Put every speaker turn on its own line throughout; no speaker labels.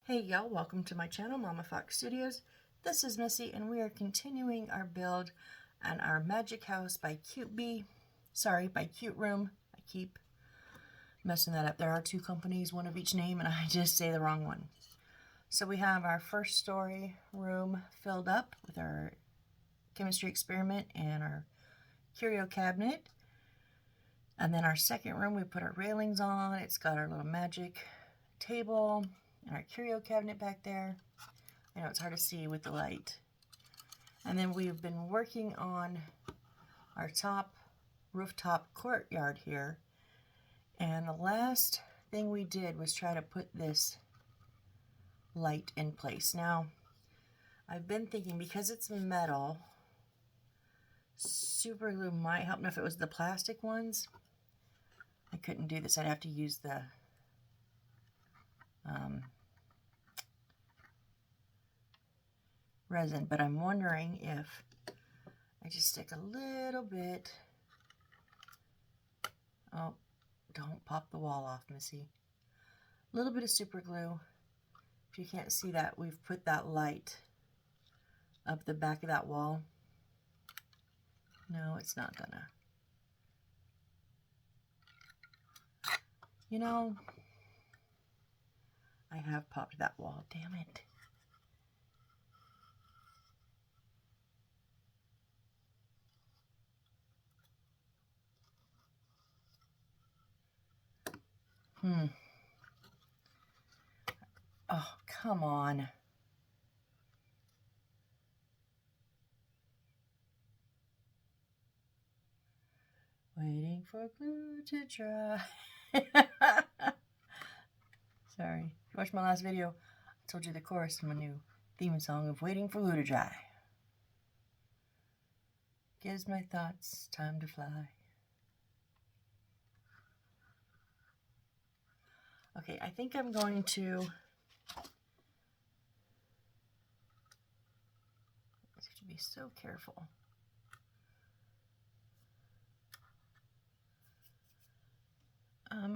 Hey y'all, welcome to my channel, Mama Fox Studios. This is Missy and we are continuing our build on our Magic House by Cute Bee. Sorry, by Cute Room. I keep messing that up. There are two companies, one of each name, and I just say the wrong one. So we have our first story room filled up with our chemistry experiment and our curio cabinet. And then our second room, we put our railings on. It's got our little magic table and our curio cabinet back there. I know it's hard to see with the light. And then we've been working on our top rooftop courtyard here. And the last thing we did was try to put this light in place. Now, I've been thinking because it's metal, super glue might help. Now, if it was the plastic ones, I couldn't do this. I'd have to use the resin, but I'm wondering if I just stick a little bit. Oh, don't pop the wall off, Missy. A little bit of super glue. If you can't see that, we've put that light up the back of that wall. No, it's not gonna. You know, I have popped that wall, damn it. Oh, come on. Waiting for glue to dry. Sorry. If you watched my last video, I told you the chorus from a new theme song of Waiting for Glue to Dry. Gives my thoughts time to fly. Okay, I think I'm going to be so careful. My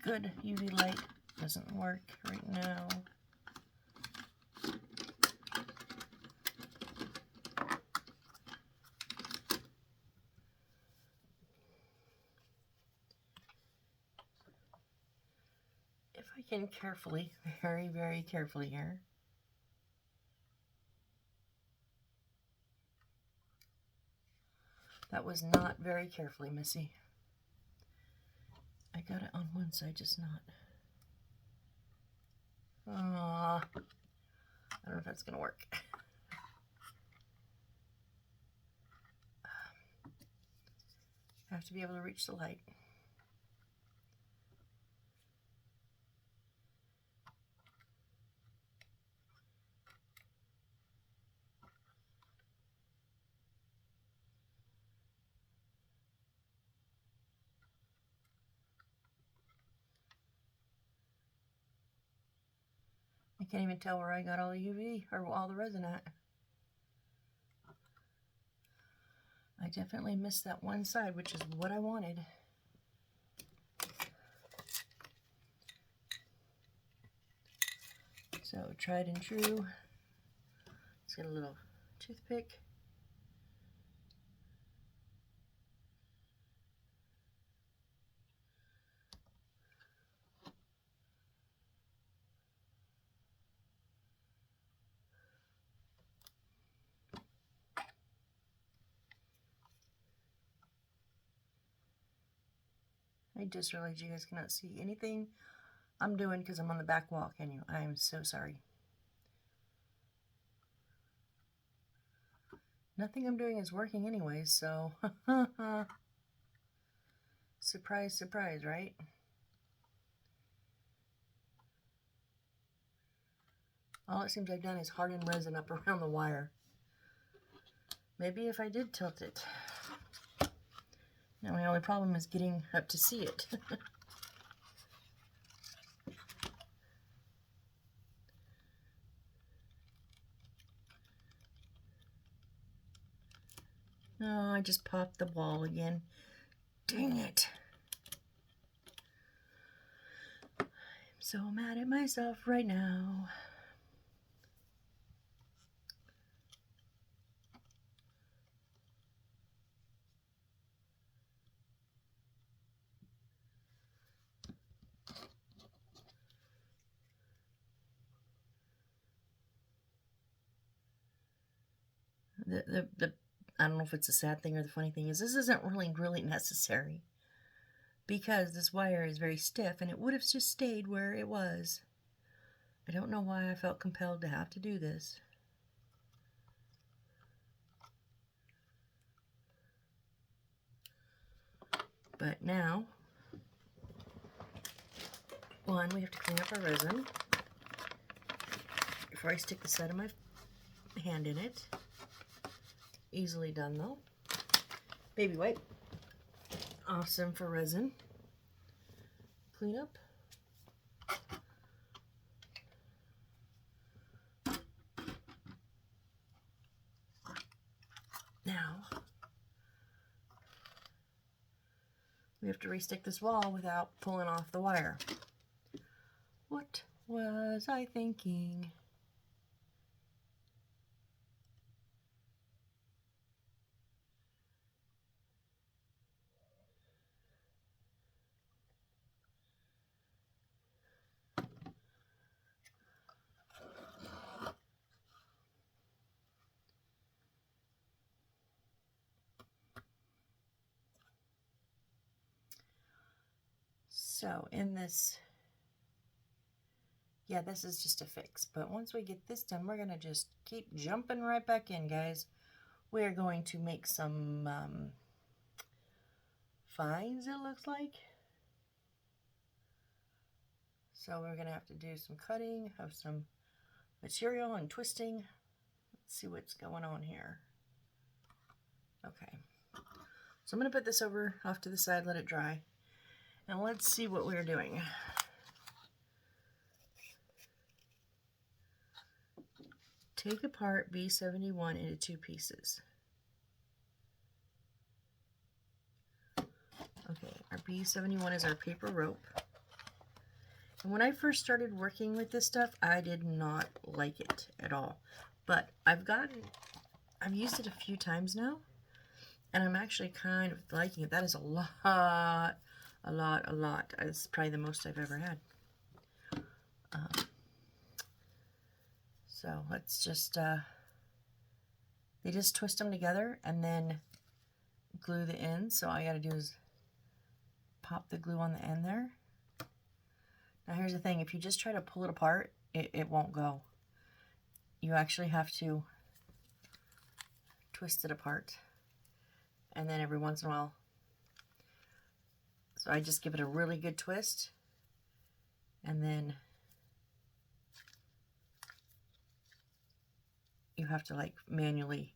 good UV light doesn't work right now. If I can carefully, very, very carefully here. That was not very carefully, Missy. I got it on one side, just not. Aww. I don't know if that's gonna work. I have to be able to reach the light. I can't even tell where I got all the UV or all the resin at. I definitely missed that one side, which is what I wanted. So tried and true. Let's get a little toothpick. I just realized you guys cannot see anything I'm doing because I'm on the back wall, can you? I am so sorry. Nothing I'm doing is working anyway, so surprise, surprise, right? All it seems I've done is harden resin up around the wire. Maybe if I did tilt it. Now my only problem is getting up to see it. Oh, I just popped the wall again. Dang it. I'm So mad at myself right now. I don't know if it's a sad thing or the funny thing is this isn't really necessary because this wire is very stiff and it would have just stayed where it was. I don't know why I felt compelled to have to do this. But now, one, we have to clean up our resin before I stick the side of my hand in it. Easily done though. Baby wipe. Awesome for resin. Clean up. Now, we have to restick this wall without pulling off the wire. What was I thinking? So in this, yeah, this is just a fix. But once we get this done, we're going to just keep jumping right back in, guys. We're going to make some fines, it looks like. So we're going to have to do some cutting of some material and twisting. Let's see what's going on here. Okay. So I'm going to put this over off to the side, let it dry. And let's see what we're doing. Take apart B71 into 2 pieces. Okay, our B71 is our paper rope. And when I first started working with this stuff, I did not like it at all. But I've used it a few times now, and I'm actually kind of liking it. That is a lot. It's probably the most I've ever had. So let's just, they just twist them together and then glue the ends. So all I gotta do is pop the glue on the end there. Now here's the thing, if you just try to pull it apart, it won't go. You actually have to twist it apart. And then every once in a while, so I just give it a really good twist, and then you have to like manually,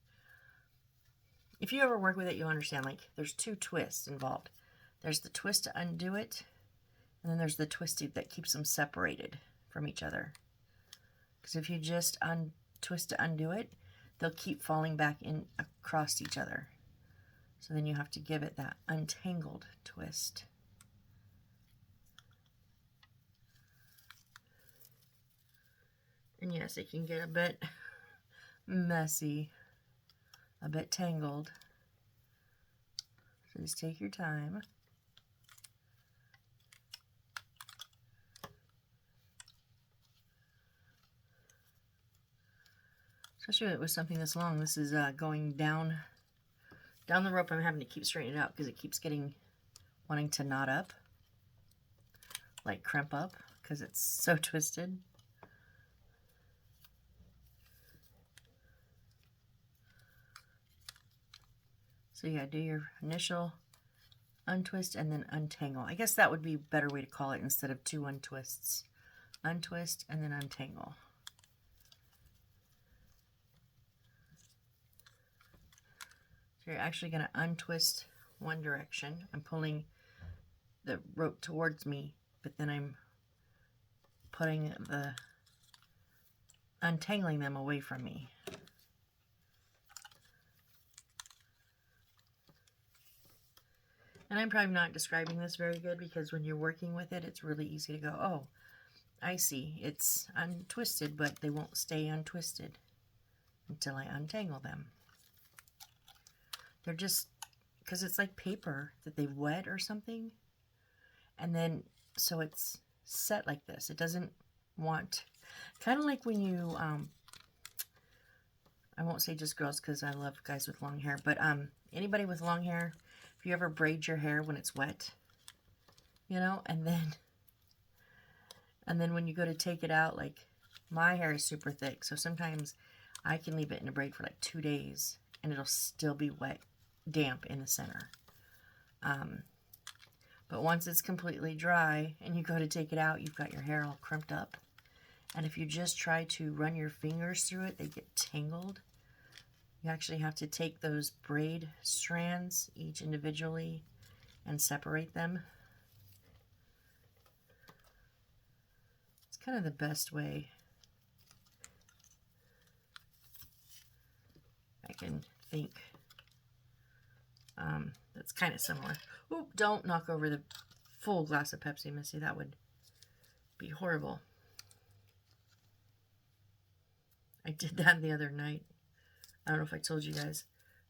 if you ever work with it, you'll understand, like there's 2 twists involved. There's the twist to undo it, and then there's the twist that keeps them separated from each other. Because if you just twist to undo it, they'll keep falling back in across each other. So then you have to give it that untangled twist. And yes, it can get a bit messy, a bit tangled. So just take your time. Especially with something this long. This is going down the rope. I'm having to keep straightening it out because it keeps wanting to knot up, like crimp up, because it's so twisted. So you gotta do your initial untwist and then untangle. I guess that would be a better way to call it instead of 2 untwists. Untwist and then untangle. So you're actually going to untwist one direction. I'm pulling the rope towards me, but then I'm untangling them away from me. And I'm probably not describing this very good because when you're working with it, it's really easy to go, oh, I see. It's untwisted, but they won't stay untwisted until I untangle them. They're just, because it's like paper that they've wet or something. And then, so it's set like this. It doesn't want, kind of like when you, I won't say just girls because I love guys with long hair, but anybody with long hair, if you ever braid your hair when it's wet, you know, and then when you go to take it out, like my hair is super thick, so sometimes I can leave it in a braid for like 2 days and it'll still be wet, damp in the center. But once it's completely dry and you go to take it out, you've got your hair all crimped up. And if you just try to run your fingers through it, they get tangled. You actually have to take those braid strands each individually and separate them. It's kind of the best way I can think. That's kind of similar. Oop, don't knock over the full glass of Pepsi, Missy. That would be horrible. I did that the other night. I don't know if I told you guys.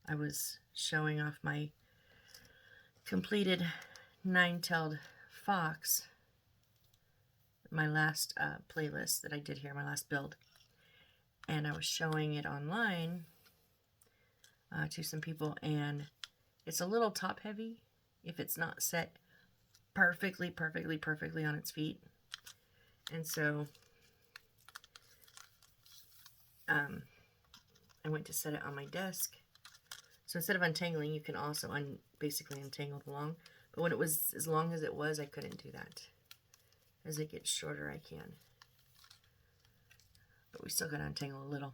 I was showing off my completed 9-tailed fox, my last playlist that I did here, my last build. And I was showing it online to some people, and it's a little top heavy if it's not set perfectly on its feet. And so I went to set it on my desk. So instead of untangling, you can also basically untangle the long. But when it was as long as it was, I couldn't do that. As it gets shorter, I can. But we still got to untangle a little.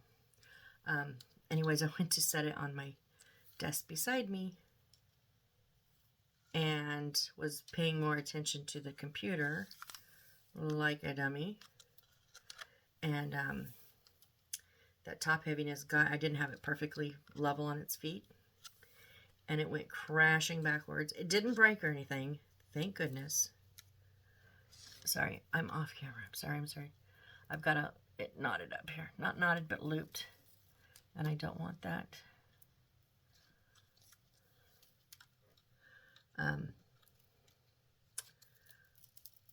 Anyways, I went to set it on my desk beside me and was paying more attention to the computer like a dummy. And that top heaviness I didn't have it perfectly level on its feet. And it went crashing backwards. It didn't break or anything. Thank goodness. Sorry, I'm off camera. I'm sorry. I've got it knotted up here. Not knotted, but looped. And I don't want that.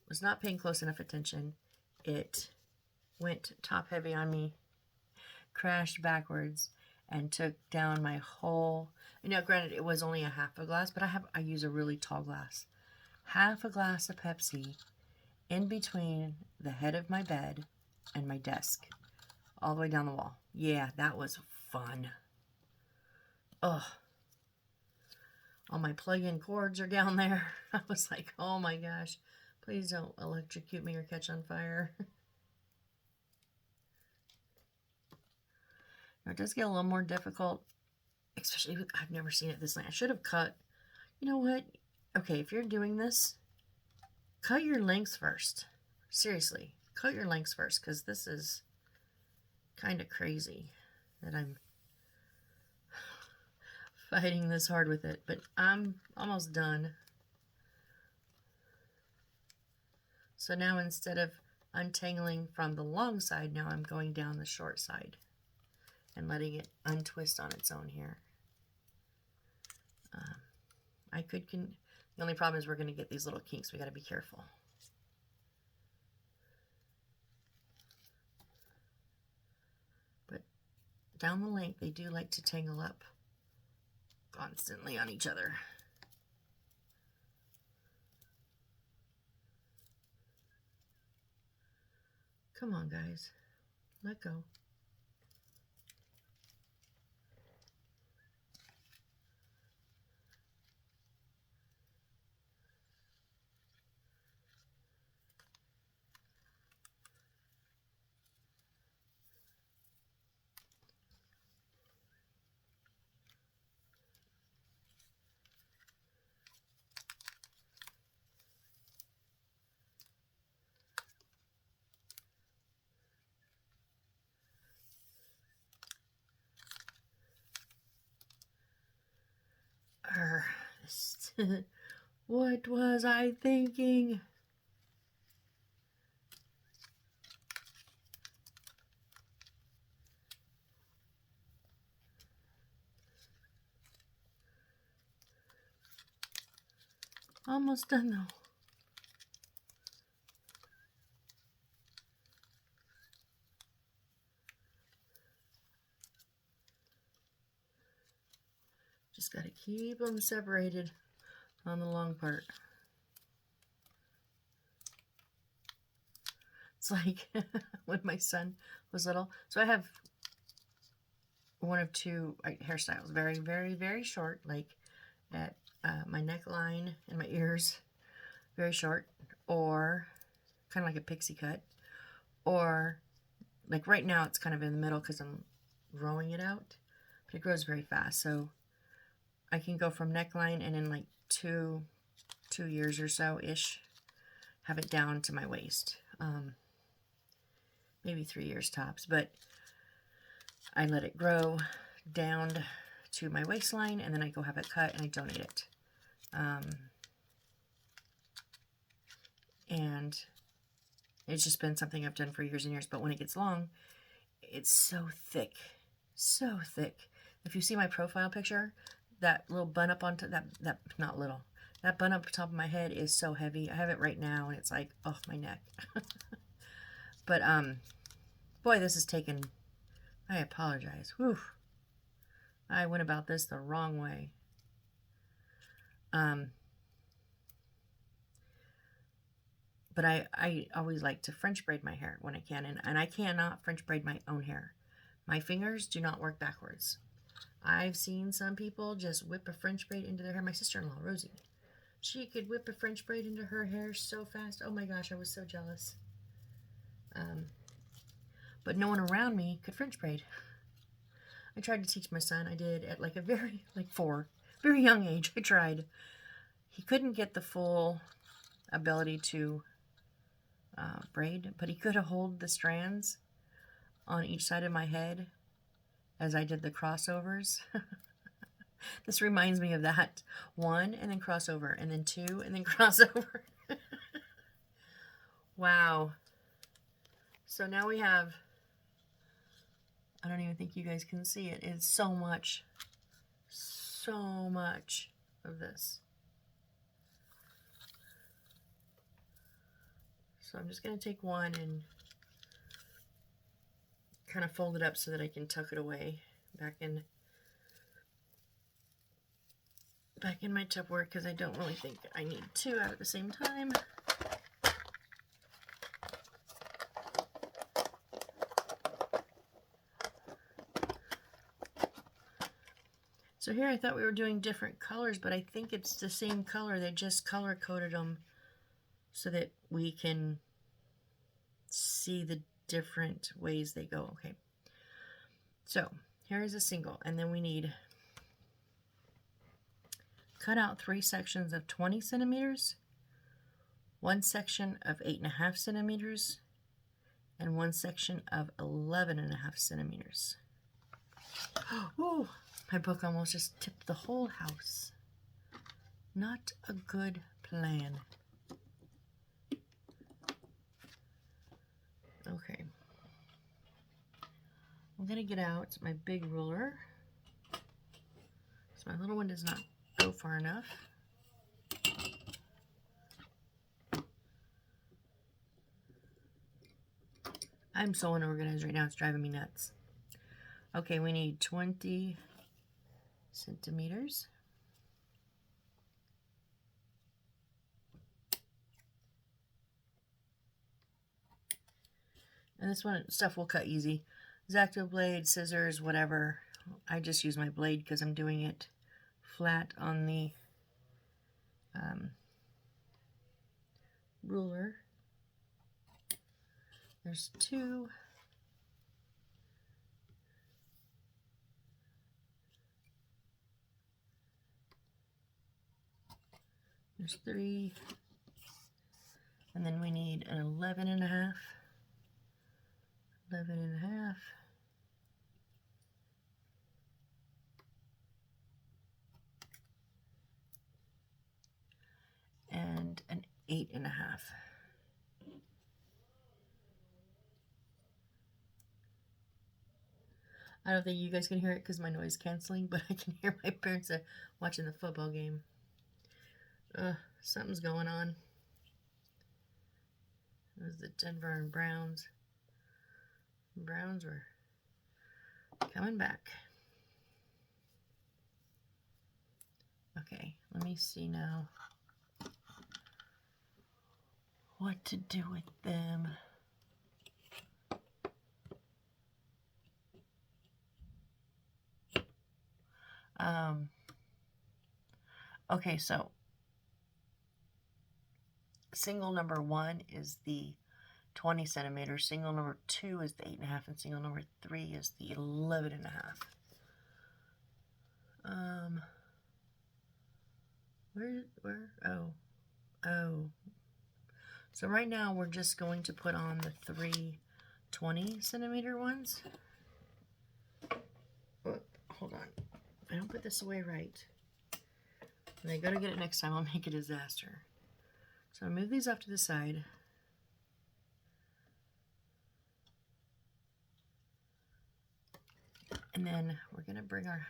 Was not paying close enough attention. It went top heavy on me, crashed backwards, and took down my whole. Now, granted, it was only a half a glass, but I use a really tall glass. Half a glass of Pepsi in between the head of my bed and my desk, all the way down the wall. Yeah, that was fun. Ugh. All my plug-in cords are down there. I was like, oh my gosh, please don't electrocute me or catch on fire. Now, it does get a little more difficult, especially with, I've never seen it this length. I should have cut, you know what? Okay, if you're doing this, cut your lengths first. Seriously, cut your lengths first, because this is kind of crazy that I'm fighting this hard with it, but I'm almost done. So now instead of untangling from the long side, now I'm going down the short side and letting it untwist on its own here. The only problem is we're going to get these little kinks. We got to be careful. But down the length, they do like to tangle up constantly on each other. Come on, guys. Let go. What was I thinking? Almost done though. Just got to keep them separated on the long part. It's like when my son was little. So I have one of two hairstyles. Very, very, very short, like at my neckline and my ears. Very short. Or kind of like a pixie cut. Or like right now it's kind of in the middle because I'm growing it out. But it grows very fast. So I can go from neckline and in like two years or so-ish have it down to my waist. Maybe 3 years tops, but I let it grow down to my waistline and then I go have it cut and I donate it. And it's just been something I've done for years and years, but when it gets long, it's so thick, so thick. If you see my profile picture, that little bun up on top, that bun up top of my head is so heavy. I have it right now and it's like, oh, my neck. But, boy, this is taken, I apologize. Whew. I went about this the wrong way. But I always like to French braid my hair when I can, and I cannot French braid my own hair. My fingers do not work backwards. I've seen some people just whip a French braid into their hair. My sister-in-law, Rosie, she could whip a French braid into her hair so fast. Oh my gosh, I was so jealous. But no one around me could French braid. I tried to teach my son. I did at like a very young age. I tried. He couldn't get the full ability to braid, but he could hold the strands on each side of my head as I did the crossovers. This reminds me of that. 1 and then crossover, and then 2 and then crossover. Wow. So now we have, I don't even think you guys can see it. It's so much of this. So I'm just going to take one and kind of fold it up so that I can tuck it away back in my Tupperware, because I don't really think I need 2 out at the same time. So here I thought we were doing different colors, but I think it's the same color. They just color coded them so that we can see the different ways they go. Okay. So here is a single, and then we need cut out 3 sections of 20 centimeters, 1 section of 8.5 centimeters, and 1 section of 11.5 centimeters. Oh, my book almost just tipped the whole house. Not a good plan. Okay. I'm going to get out my big ruler. So my little one does not go far enough. I'm so unorganized right now, it's driving me nuts. Okay, we need 20 centimeters. And this one stuff will cut easy. X-Acto blade, scissors, whatever. I just use my blade because I'm doing it flat on the ruler. There's 2. There's 3. And then we need an 11.5. 11.5. And an 8.5. I don't think you guys can hear it because my noise canceling, but I can hear my parents watching the football game. Something's going on. It was the Denver and Browns. Browns were coming back. Okay, let me see now what to do with them. Okay, so single number 1 is the 20 centimeters, single number 2 is the 8.5, and single number 3 is the 11.5. Where? Oh. So right now we're just going to put on the 3 20 centimeter ones. Oh, hold on. If I don't put this away right, and I gotta get it next time, I'll make a disaster. So I'll move these off to the side. And then we're gonna bring our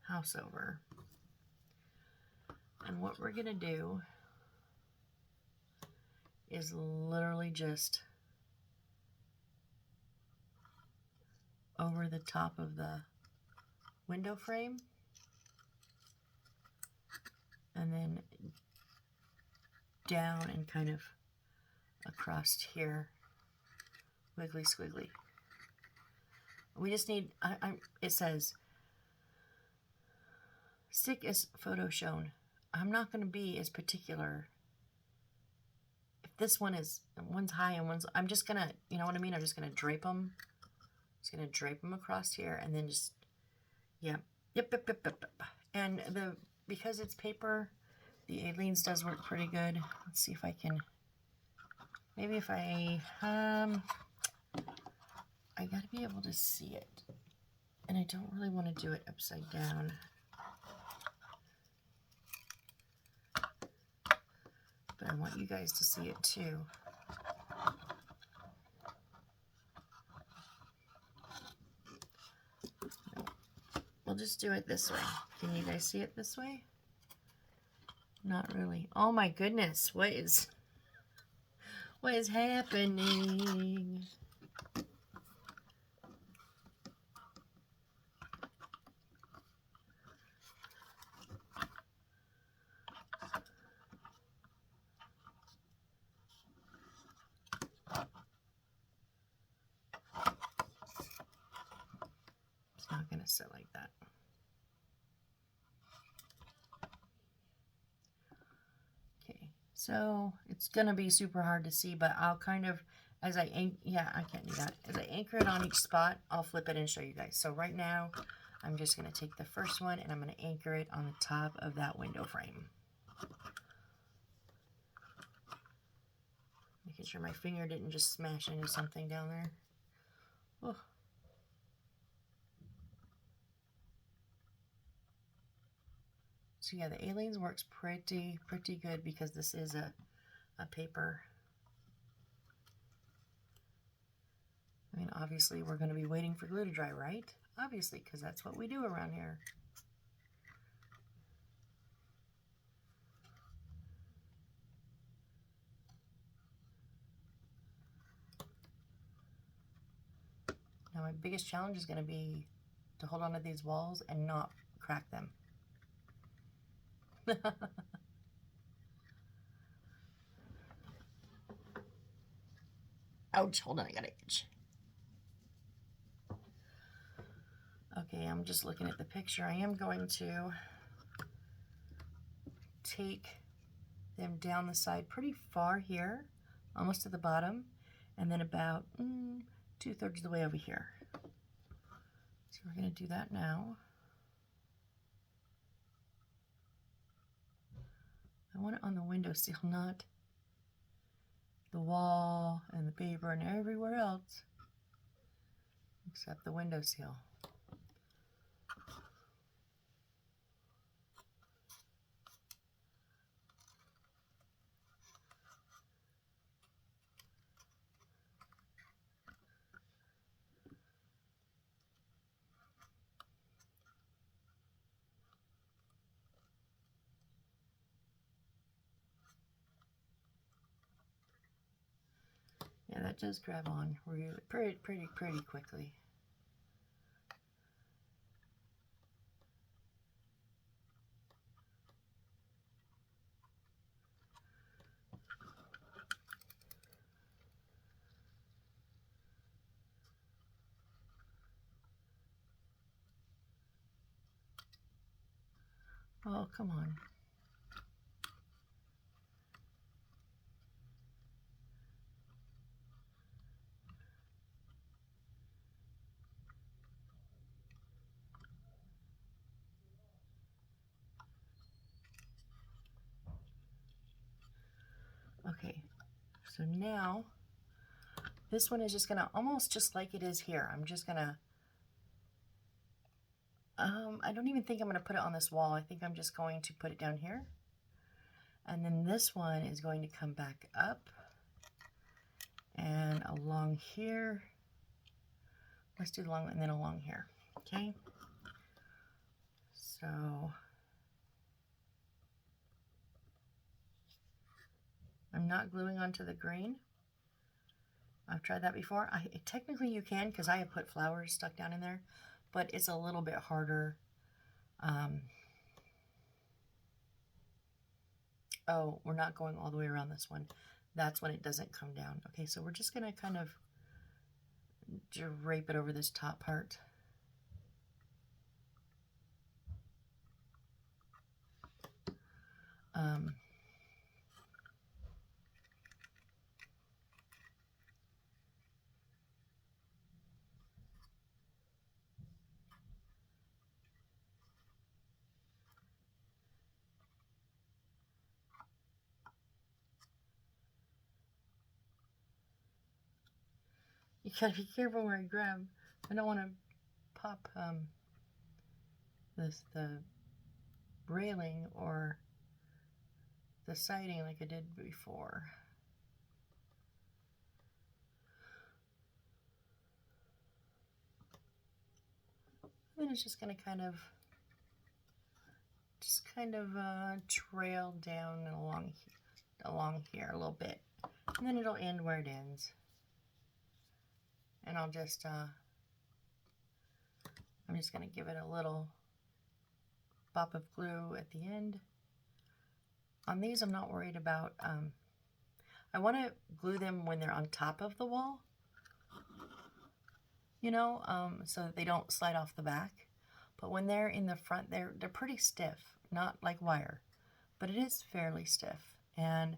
house over. And what we're gonna do is literally just over the top of the window frame, and then down and kind of across here, wiggly squiggly. We just need, it says, stick as photo shown. I'm not going to be as particular. If this one's high and I'm just going to, you know what I mean? I'm just going to drape them. Just going to drape them across here and then just, yep. And because it's paper, the Aleene's does work pretty good. Let's see if I can, maybe if I gotta be able to see it. And I don't really want to do it upside down. But I want you guys to see it too. We'll just do it this way. Can you guys see it this way? Not really. Oh my goodness, what is happening? It's not going to sit like that. Okay, so it's going to be super hard to see, but I'll kind of, as I can't do that. As I anchor it on each spot, I'll flip it and show you guys. So right now, I'm just going to take the first one and I'm going to anchor it on the top of that window frame. Making sure my finger didn't just smash into something down there. Oh. So yeah, the Aleene's works pretty good because this is a paper. I mean, obviously we're going to be waiting for glue to dry, right? Obviously, because that's what we do around here. Now my biggest challenge is going to be to hold on to these walls and not crack them. Ouch, hold on, I got an itch. Okay, I'm just looking at the picture. I am going to take them down the side pretty far here, almost to the bottom, and then about 2/3 of the way over here. So we're going to do that now. I want it on the windowsill, not the wall and the paper and everywhere else except the windowsill. does grab on really pretty quickly. Oh, come on. Okay, so now this one is just gonna, almost just like it is here, I'm just gonna, I don't even think I'm gonna put it on this wall. I think I'm just going to put it down here. And then this one is going to come back up and along here. Let's do along and then along here, okay? So I'm not gluing onto the green. I've tried that before. Technically you can, because I have put flowers stuck down in there, but it's a little bit harder. Oh, we're not going all the way around this one. That's when it doesn't come down. Okay, so we're just gonna kind of drape it over this top part. You gotta be careful where I grab. I don't want to pop the railing or the siding like I did before. Then it's just gonna kind of trail down and along here a little bit, and then it'll end where it ends. And I'll just I'm just gonna give it a little pop of glue at the end. On these, I'm not worried about. I want to glue them when they're on top of the wall, you know, so that they don't slide off the back. But when they're in the front, they're pretty stiff, not like wire, but it is fairly stiff. And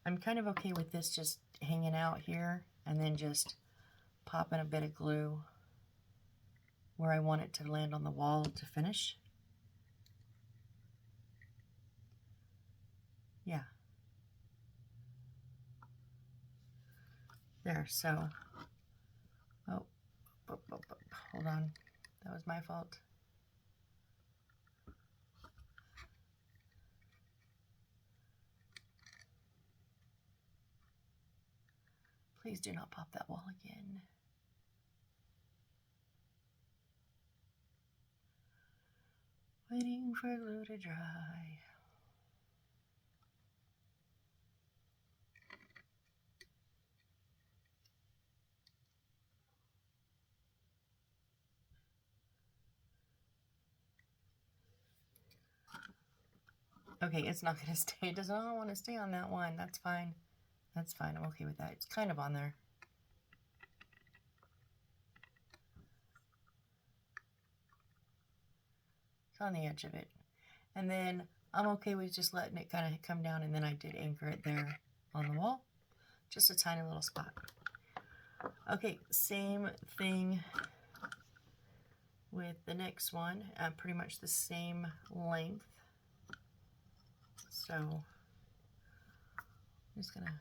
I'm kind of okay with this just hanging out here and then just popping a bit of glue where I want it to land on the wall to finish. Yeah. There, so, oh, hold on, that was my fault. Please do not pop that wall again. Waiting for glue to dry. Okay, it's not gonna stay. It does not want to stay on that one. That's fine. That's fine. I'm okay with that. It's kind of on there. It's on the edge of it. And then I'm okay with just letting it kind of come down, and then I did anchor it there on the wall. Just a tiny little spot. Okay, same thing with the next one. Pretty much the same length. So I'm just gonna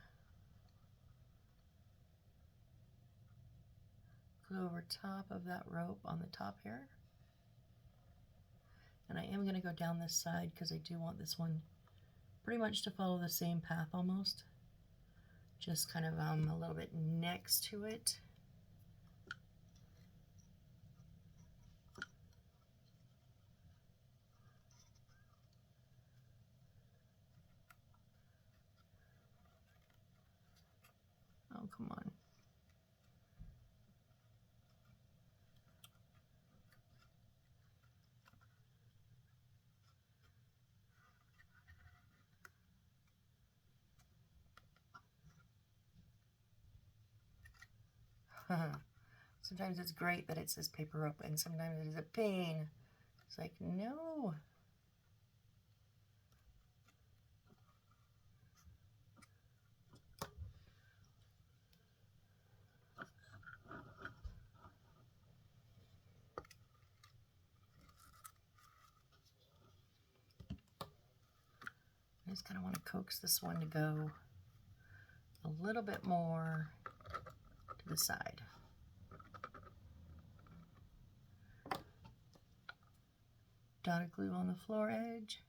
glue over top of that rope on the top here. And I am gonna go down this side because I do want this one pretty much to follow the same path almost. Just kind of a little bit next to it. Oh, come on. Sometimes it's great that it says paper rope, and sometimes it is a pain. It's like, no. I just kind of want to coax this one to go a little bit more to the side. Dotted glue on the floor edge.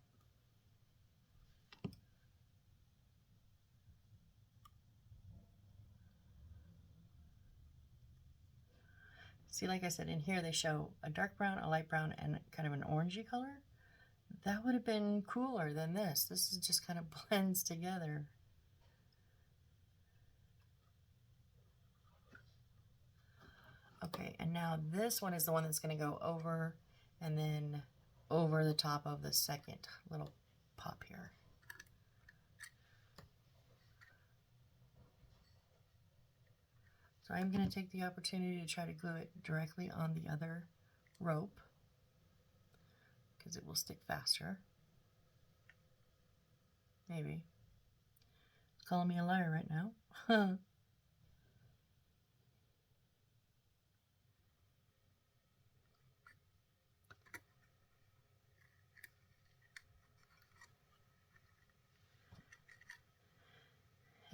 See, like I said, in here they show a dark brown, a light brown, and kind of an orangey color. That would have been cooler than this. This is just kind of blends together. Okay, and now this one is the one that's going to go over and then over the top of the second little pop here. So I'm going to take the opportunity to try to glue it directly on the other rope because it will stick faster. Maybe. It's calling me a liar right now.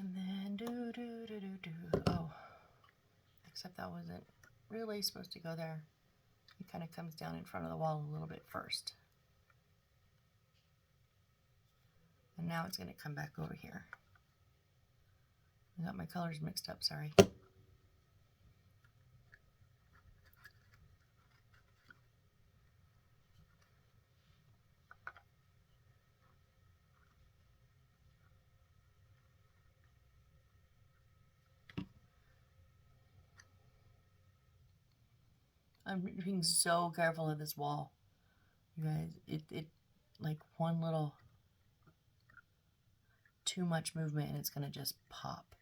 And then oh, except that wasn't really supposed to go there. It kind of comes down in front of the wall a little bit first. And now it's going to come back over here. I got my colors mixed up, sorry. I'm being so careful of this wall. You guys, it like one little too much movement and it's gonna just pop.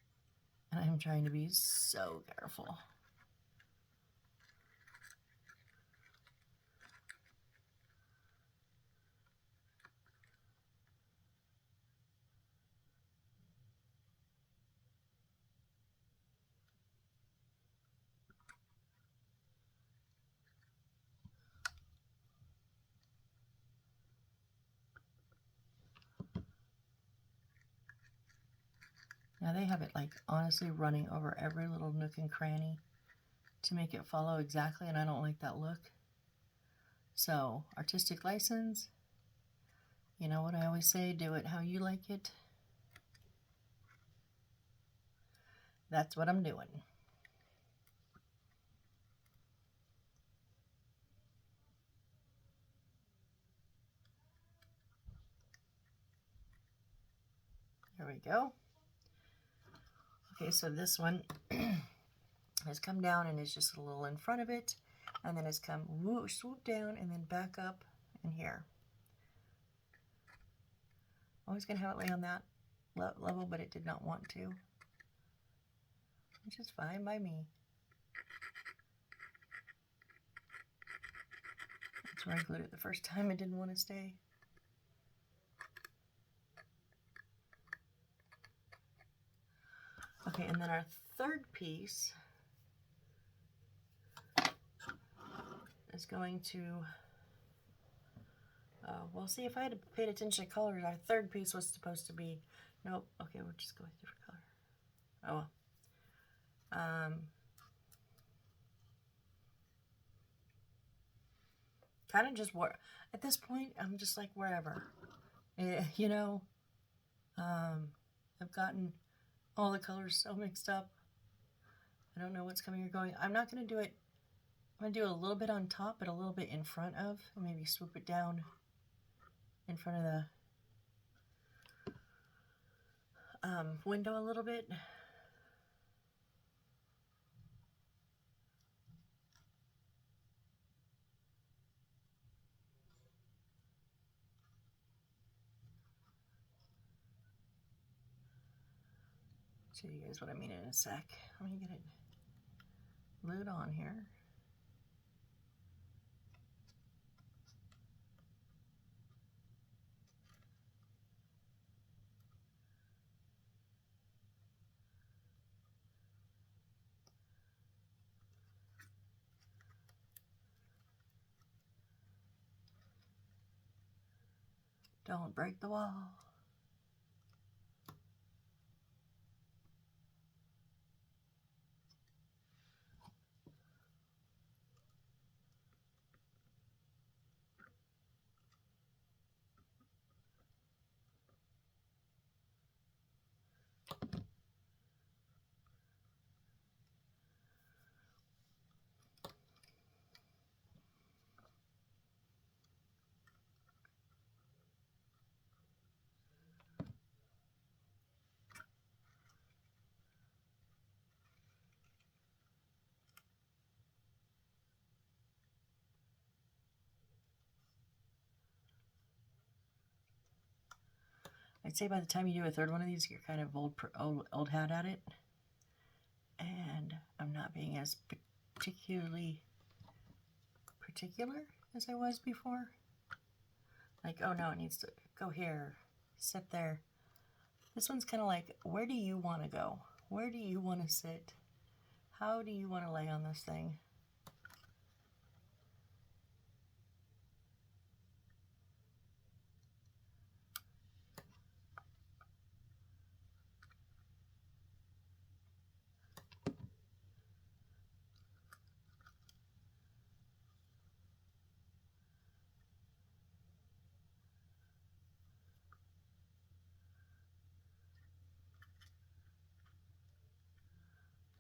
And I'm trying to be so careful. Now they have it like honestly running over every little nook and cranny to make it follow exactly, and I don't like that look. So, artistic license, you know what I always say, do it how you like it. That's what I'm doing. There we go. Okay, so this one has come down and is just a little in front of it, and then it's come whoosh, swoop down and then back up in here. Always going to have it lay on that level, but it did not want to, which is fine by me. That's where I glued it the first time. It didn't want to stay. Okay, and then our third piece is going to, well, see, if I had paid attention to colors, our third piece was supposed to be, nope, okay, we'll just go with a different color. Oh, well. Kind of just, at this point, I'm just like wherever. You know, I've gotten all the colors so mixed up. I don't know what's coming or going. I'm not going to do it. I'm going to do a little bit on top, but a little bit in front of. Maybe swoop it down in front of the window a little bit. Show you guys what I mean in a sec. Let me get it glued on here. Don't break the wall. I'd say by the time you do a third one of these, you're kind of old hat at it. And I'm not being as particular as I was before. Like, oh no, it needs to go here, sit there. This one's kind of like, where do you want to go? Where do you want to sit? How do you want to lay on this thing?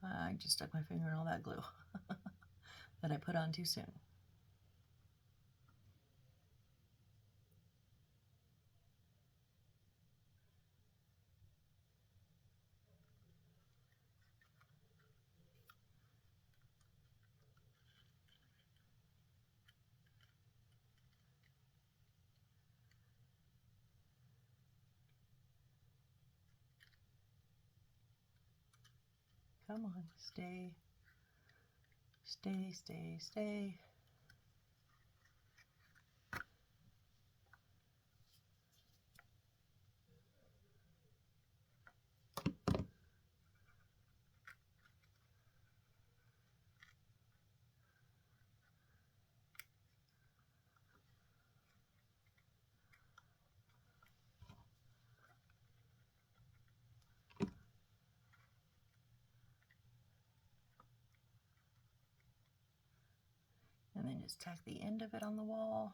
I just stuck my finger in all that glue that I put on too soon. Come on, stay, stay, stay, stay. And then just tack the end of it on the wall.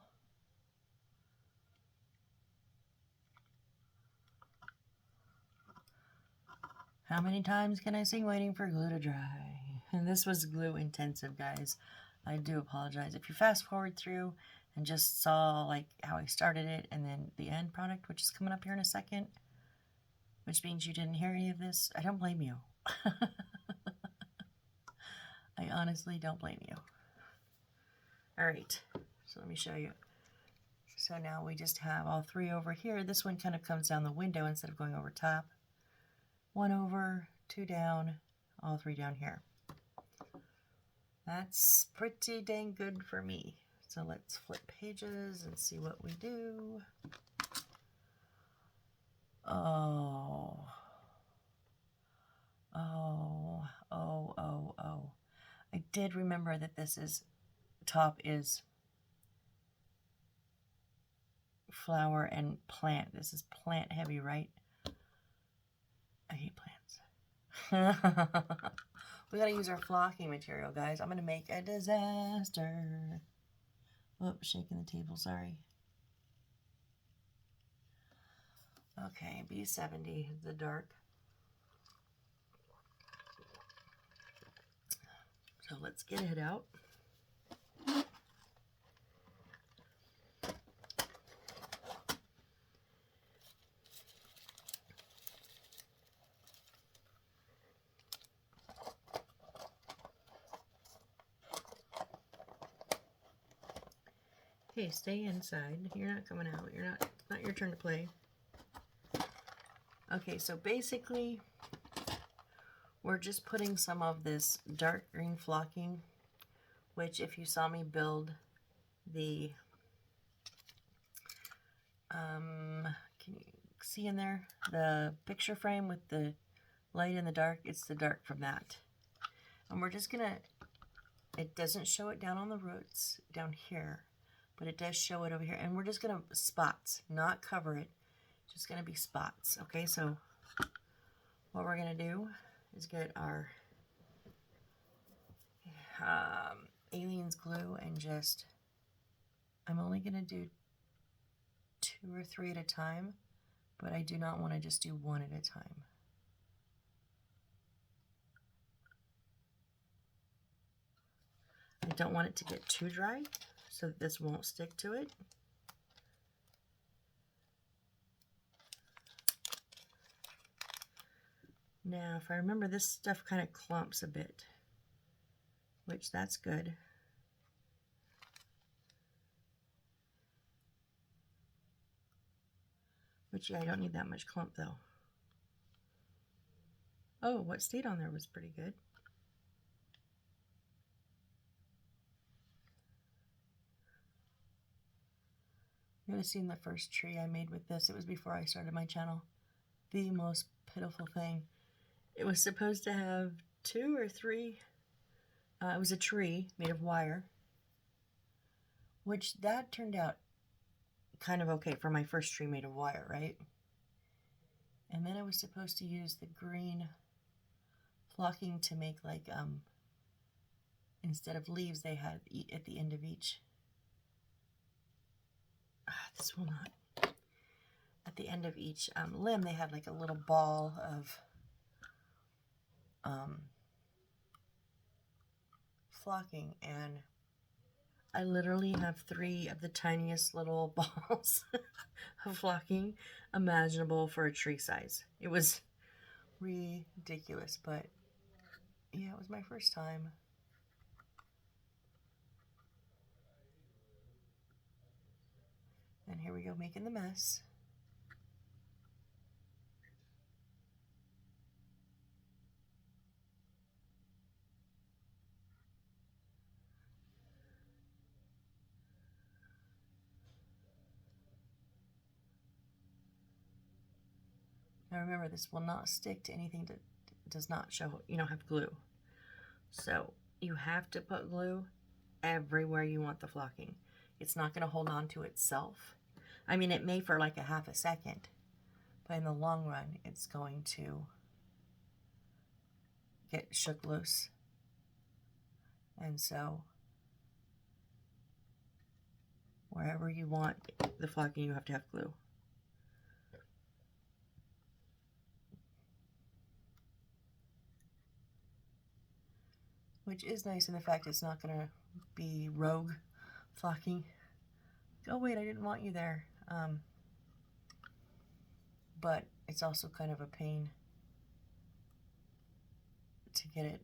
How many times can I sing waiting for glue to dry? And this was glue intensive, guys. I do apologize. If you fast forward through and just saw like how I started it and then the end product, which is coming up here in a second, which means you didn't hear any of this, I don't blame you. I honestly don't blame you. All right, so let me show you. So now we just have all three over here. This one kind of comes down the window instead of going over top. One over, two down, all three down here. That's pretty dang good for me. So let's flip pages and see what we do. Oh. Oh, oh, oh, oh. I did remember that this is, top is flower and plant. This is plant heavy, right? I hate plants. We gotta use our flocking material, guys. I'm gonna make a disaster. Whoops, shaking the table, sorry. Okay, B70, the dark. So let's get it out. Hey, stay inside. You're not coming out. You're not your turn to play. Okay, so basically we're just putting some of this dark green flocking, which if you saw me build the, can you see in there, the picture frame with the light and the dark, it's the dark from that. And we're just gonna, it doesn't show it down on the roots down here, but it does show it over here. And we're just gonna spots, not cover it, just gonna be spots. Okay, so what we're gonna do is get our Aliens glue and just, I'm only gonna do 2 or 3 at a time, but I do not want to just do 1 at a time. I don't want it to get too dry so that this won't stick to it. Now, if I remember, this stuff kind of clumps a bit, which that's good. Which, yeah, I don't need that much clump, though. Oh, what stayed on there was pretty good. You would have seen the first tree I made with this. It was before I started my channel. The most pitiful thing. It was supposed to have 2 or 3. It was a tree made of wire, which that turned out kind of okay for my first tree made of wire, right? And then I was supposed to use the green flocking to make like, instead of leaves, they had at the end of each. This will not. At the end of each limb, they had like a little ball of flocking, and I literally have 3 of the tiniest little balls of flocking imaginable for a tree size. It was ridiculous, but yeah, it was my first time. And here we go, making the mess. Now remember, this will not stick to anything that does not show, have glue. So you have to put glue everywhere you want the flocking. It's not going to hold on to itself. I mean, it may for like a half a second, but in the long run, it's going to get shook loose. And so wherever you want the flocking, you have to have glue. Which is nice in the fact it's not going to be rogue flocking. Oh wait, I didn't want you there. But it's also kind of a pain to get it,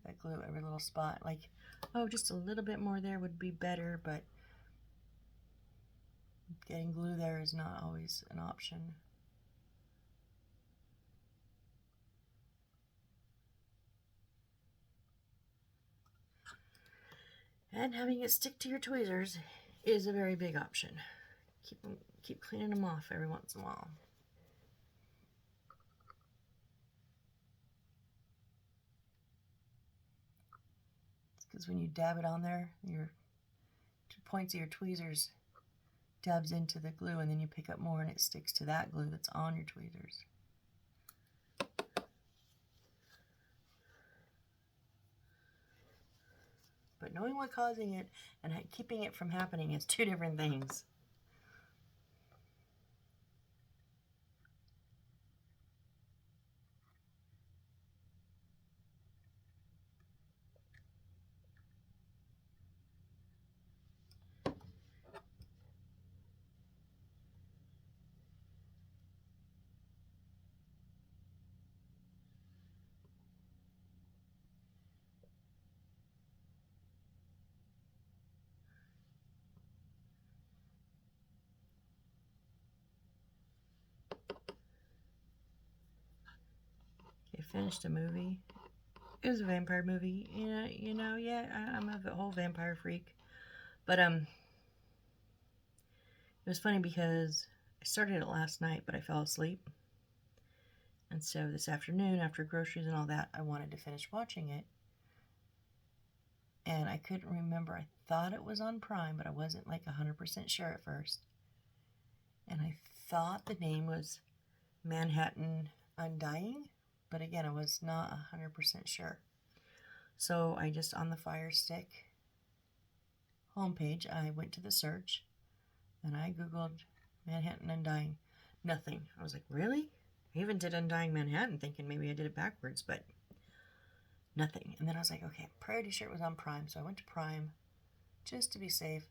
that glue every little spot. Like, oh, just a little bit more there would be better, but getting glue there is not always an option. And having it stick to your tweezers is a very big option. Keep cleaning them off every once in a while. Because when you dab it on there, your 2 points of your tweezers dabs into the glue, and then you pick up more and it sticks to that glue that's on your tweezers. But knowing what's causing it and keeping it from happening is 2 different things. finished a movie. It was a vampire movie. Yeah, I'm a whole vampire freak. But it was funny because I started it last night, but I fell asleep. And so this afternoon, after groceries and all that, I wanted to finish watching it. And I couldn't remember. I thought it was on Prime, but I wasn't like 100% sure at first. And I thought the name was Manhattan Undying, but again, I was not 100% sure. So I just, on the Fire Stick homepage, I went to the search and I Googled Manhattan Undying. Nothing. I was like, really? I even did Undying Manhattan thinking maybe I did it backwards, but nothing. And then I was like, okay, I'm pretty sure it was on Prime. So I went to Prime just to be safe.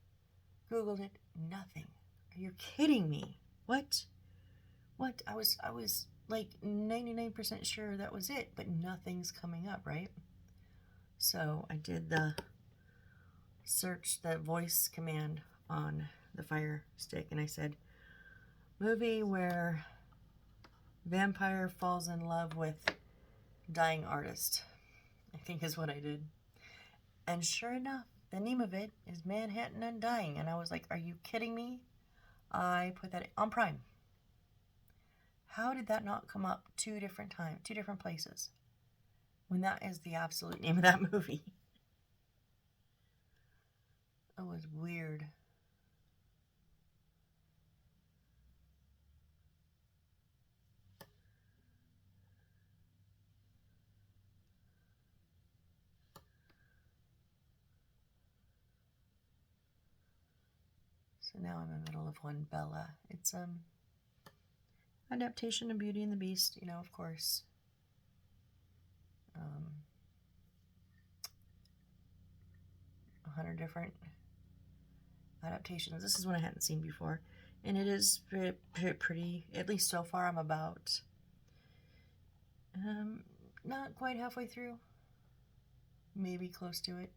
Googled it. Nothing. Are you kidding me? What? I was like 99% sure that was it, but nothing's coming up, right? So I did the search, the voice command on the Fire Stick, and I said, movie where vampire falls in love with dying artist, I think is what I did. And sure enough, the name of it is Manhattan Undying. And I was like, are you kidding me? I put that on Prime. How did that not come up two different places, when that is the absolute name of that movie? It was weird. So now I'm in the middle of one, Bella. It's adaptation of Beauty and the Beast, of course. 100 different adaptations. This is one I hadn't seen before, and it is pretty. At least so far, I'm about not quite halfway through, maybe close to it.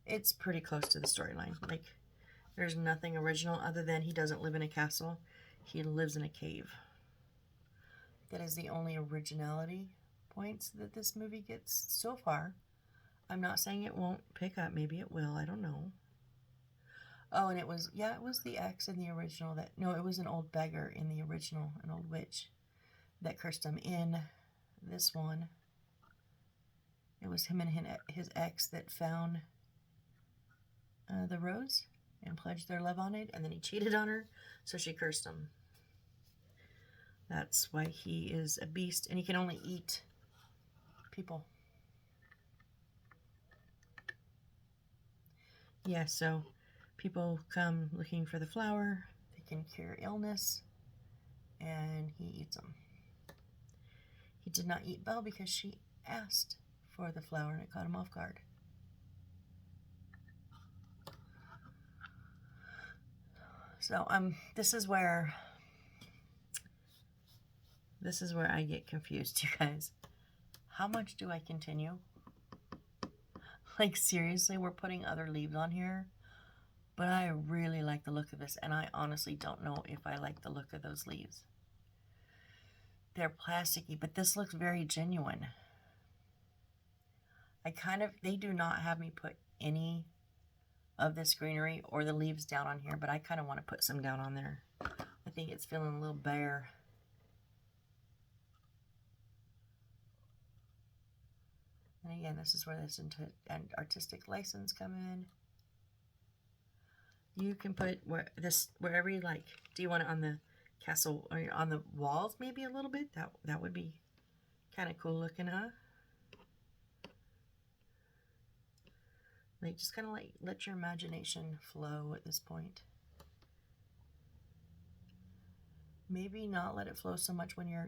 It's pretty close to the storyline. Like, there's nothing original other than he doesn't live in a castle. He lives in a cave. That is the only originality points that this movie gets so far. I'm not saying it won't pick up. Maybe it will. I don't know. Oh, and it was the ex in the original it was an old beggar in the original, an old witch that cursed him. In this one, it was him and his ex that found the rose and pledged their love on it, and then he cheated on her, so she cursed him. That's why he is a beast, and he can only eat people. Yeah, so people come looking for the flower. They can cure illness, and he eats them. He did not eat Belle because she asked for the flower, and it caught him off guard. So this is where I get confused, you guys. How much do I continue? Like, seriously, we're putting other leaves on here, but I really like the look of this, and I honestly don't know if I like the look of those leaves. They're plasticky, but this looks very genuine. They do not have me put any of this greenery or the leaves down on here, but I kind of want to put some down on there. I think it's feeling a little bare. And again, this is where this artistic license come in. You can put wherever you like. Do you want it on the castle or on the walls maybe a little bit? That would be kind of cool looking, huh? Like, just kind of like let your imagination flow at this point. Maybe not let it flow so much when you're,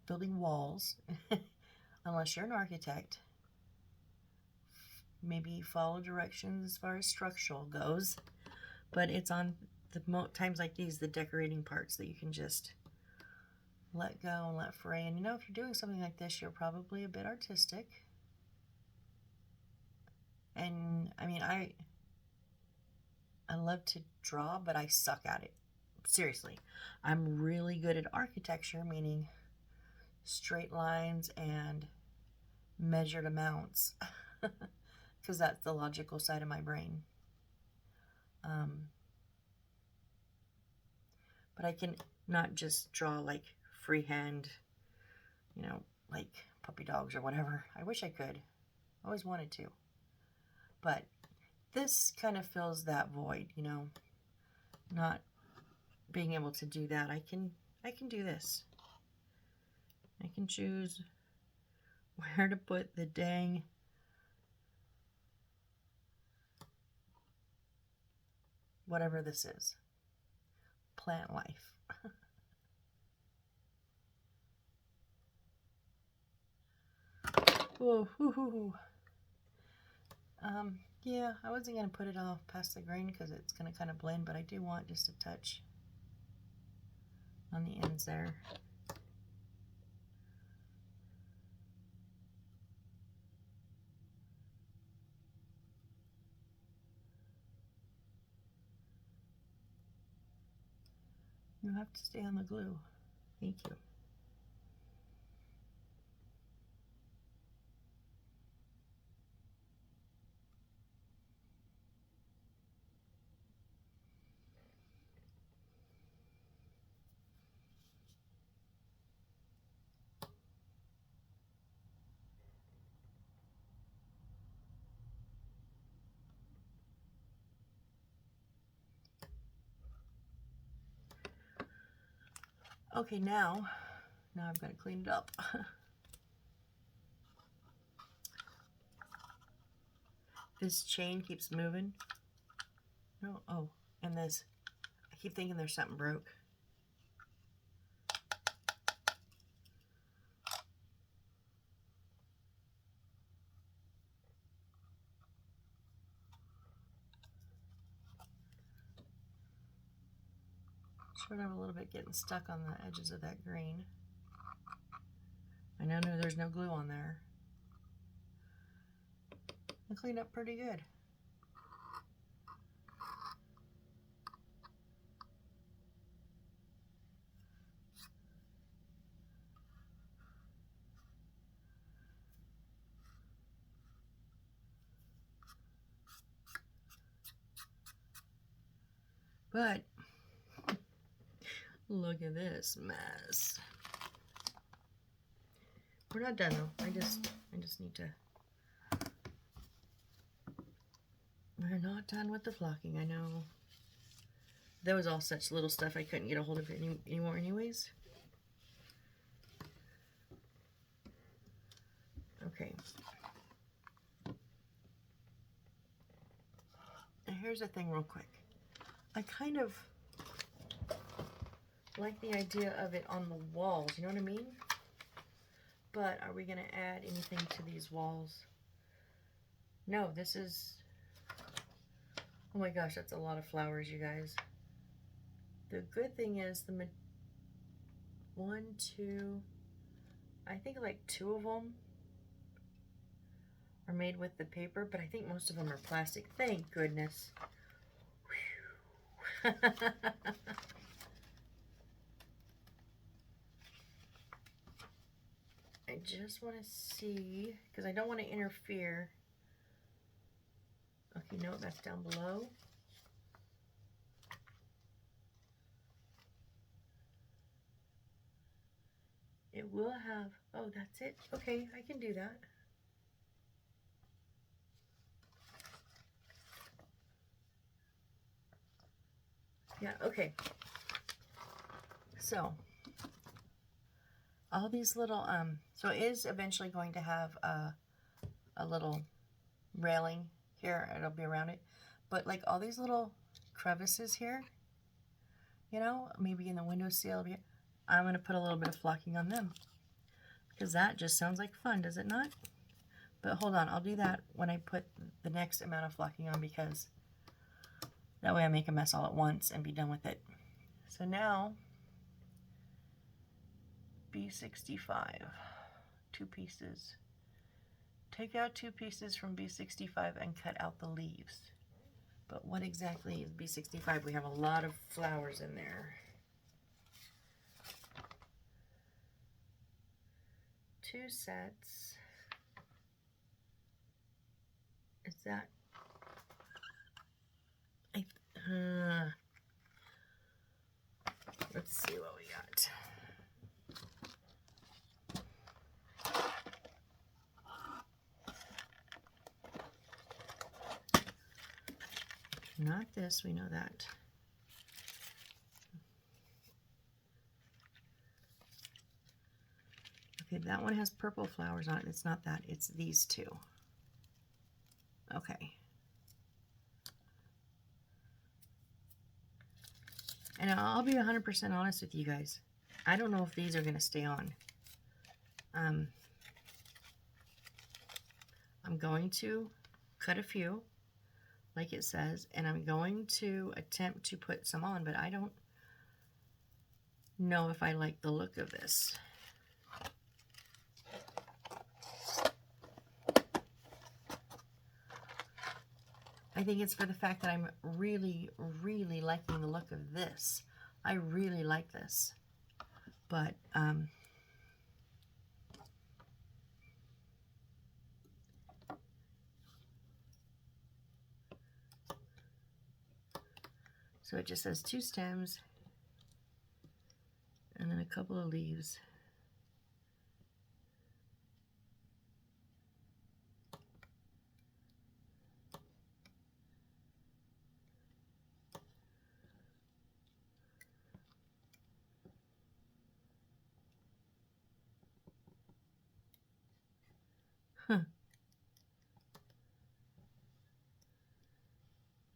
building walls, unless you're an architect. Maybe follow directions as far as structural goes, but it's on the times like these, the decorating parts, that you can just let go and let fray. And if you're doing something like this, you're probably a bit artistic. And I mean, I love to draw, but I suck at it. Seriously, I'm really good at architecture, meaning straight lines and measured amounts, because that's the logical side of my brain. But I can not just draw like freehand, you know, like puppy dogs or whatever. I wish I could. I always wanted to. But this kind of fills that void, you know, not being able to do that. I can do this. I can choose where to put the dang whatever this is. Plant life. Whoa, hoo, hoo, hoo. Yeah, I wasn't going to put it off past the grain because it's going to kind of blend, but I do want just a touch on the ends there. You have to stay on the glue. Thank you. Okay, now I've got to clean it up. This chain keeps moving. No, oh, and this, I keep thinking there's something broke. Sort of a little bit getting stuck on the edges of that green. I know there's no glue on there. I cleaned up pretty good. But look at this mess. We're not done though. I just need to. We're not done with the flocking. I know. That was all such little stuff I couldn't get a hold of it anymore anyways. Okay. And here's the thing real quick. I kind of like the idea of it on the walls, you know what I mean? But are we going to add anything to these walls? No, this is... Oh my gosh, that's a lot of flowers, you guys. The good thing is the... One, two... I think like 2 of them are made with the paper, but I think most of them are plastic. Thank goodness. I just want to see, because I don't want to interfere. Okay, no, that's down below. It will have, oh, that's it. Okay, I can do that. Yeah, okay. So, all these little, so it is eventually going to have a little railing here. It'll be around it. But like all these little crevices here, you know, maybe in the windowsill, I'm going to put a little bit of flocking on them. Because that just sounds like fun, does it not? But hold on, I'll do that when I put the next amount of flocking on, because that way I make a mess all at once and be done with it. So now, B65, 2 pieces. Take out 2 pieces from B65 and cut out the leaves. But what exactly is B65? We have a lot of flowers in there. 2 sets. Is that... let's see what we got. Not this, we know that. Okay, that one has purple flowers on it. It's not that, it's these two. Okay. And I'll be 100% honest with you guys. I don't know if these are going to stay on. I'm going to cut a few, like it says, and I'm going to attempt to put some on, but I don't know if I like the look of this. I think it's for the fact that I'm really, really liking the look of this. I really like this. But, so it just says 2 stems and then a couple of leaves. Huh.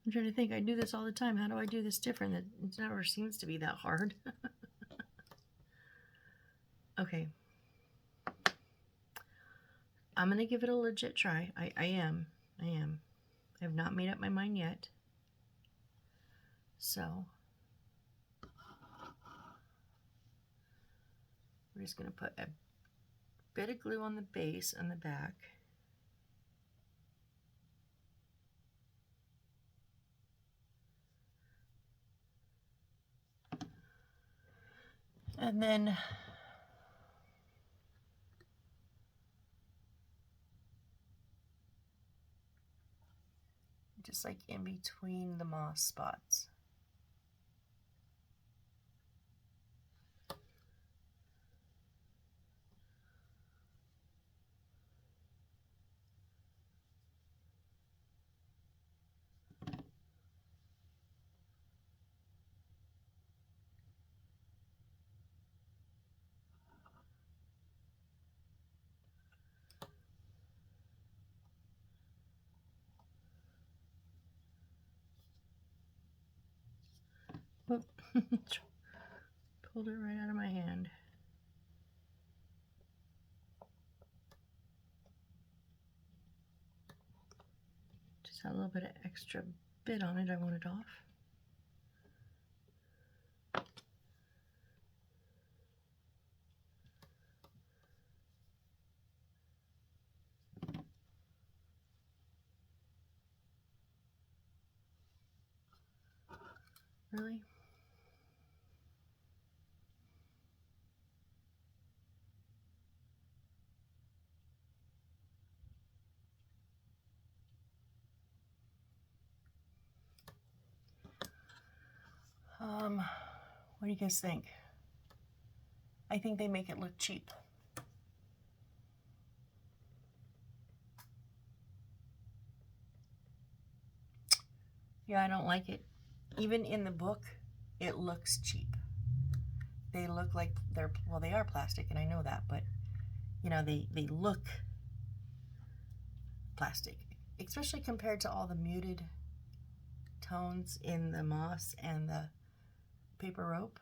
I'm trying to think, I do this all the time. How do I do this different? It never seems to be that hard. Okay. I'm going to give it a legit try. I am. I have not made up my mind yet. So, we're just going to put a bit of glue on the base and the back. And then just like in between the moss spots. Whoop. Pulled it right out of my hand. Just had a little bit of extra bit on it. I want it off. Really? What do you guys think? I think they make it look cheap. Yeah, I don't like it. Even in the book, it looks cheap. They look like they're, well, they are plastic, and I know that, but, you know, they look plastic, especially compared to all the muted tones in the moss and the paper rope.